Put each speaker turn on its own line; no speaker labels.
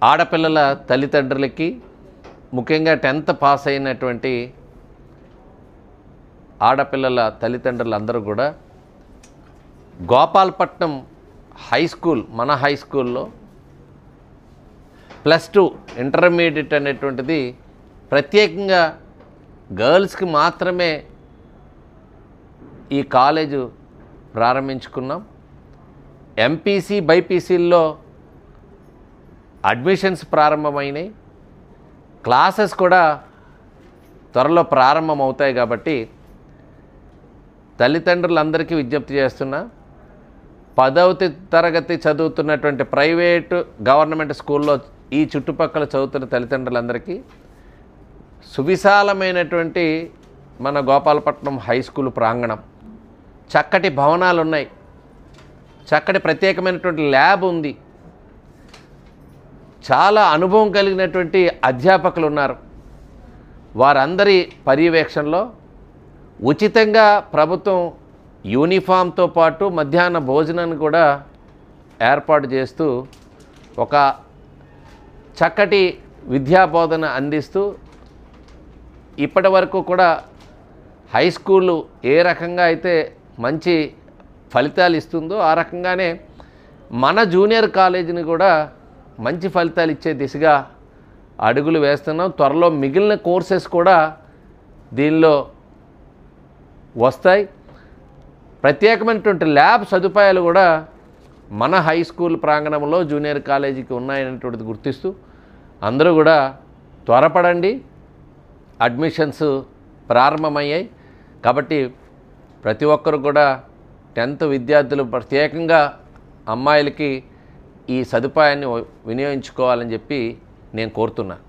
ఆడపిల్లల తల్లిదండ్రులకి, ముఖ్యంగా 10th పాస్ అయినటువంటి ఆడపిల్లల తల్లిదండ్రులందరూ కూడా గోపాలపట్నం హై స్కూల్, మన హై స్కూల్లో +2 ఇంటర్మీడియట్ అనేటువంటిది ప్రత్యేకంగా గర్ల్స్కి మాత్రమే ఈ కాలేజు ప్రారంభించుకున్నాం. ఎంపీసీ బైపీసీల్లో అడ్మిషన్స్ ప్రారంభమైనాయి. క్లాసెస్ కూడా త్వరలో ప్రారంభమవుతాయి. కాబట్టి తల్లిదండ్రులందరికీ విజ్ఞప్తి చేస్తున్నా, 10వ తరగతి చదువుతున్నటువంటి ప్రైవేటు గవర్నమెంట్ స్కూల్లో ఈ చుట్టుపక్కల చదువుతున్న తల్లిదండ్రులందరికీ సువిశాలమైనటువంటి మన గోపాలపట్నం హై స్కూల్ ప్రాంగణం, చక్కటి భవనాలు ఉన్నాయి, చక్కటి ప్రత్యేకమైనటువంటి ల్యాబ్ ఉంది, చాలా అనుభవం కలిగినటువంటి అధ్యాపకులు ఉన్నారు. వారందరి పర్యవేక్షణలో ఉచితంగా ప్రభుత్వం యూనిఫామ్తో పాటు మధ్యాహ్న భోజనాన్ని కూడా ఏర్పాటు చేస్తూ ఒక చక్కటి విద్యాబోధన అందిస్తూ ఇప్పటి వరకు కూడా హై స్కూలు ఏ రకంగా అయితే మంచి ఫలితాలు ఇస్తుందో ఆ రకంగానే మన జూనియర్ కాలేజీని కూడా మంచి ఫలితాలు ఇచ్చే దిశగా అడుగులు వేస్తున్నాం. త్వరలో మిగిలిన కోర్సెస్ కూడా దీనిలో వస్తాయి. ప్రత్యేకమైనటువంటి ల్యాబ్ సదుపాయాలు కూడా మన హై స్కూల్ ప్రాంగణంలో జూనియర్ కాలేజీకి ఉన్నాయనేటువంటిది గుర్తిస్తూ అందరూ కూడా త్వరపడండి. అడ్మిషన్స్ ప్రారంభమయ్యాయి కాబట్టి ప్రతి ఒక్కరు కూడా 10th విద్యార్థులు ప్రత్యేకంగా అమ్మాయిలకి ఈ సదుపాయాన్ని వినియోగించుకోవాలని చెప్పి నేను కోరుతున్నాను.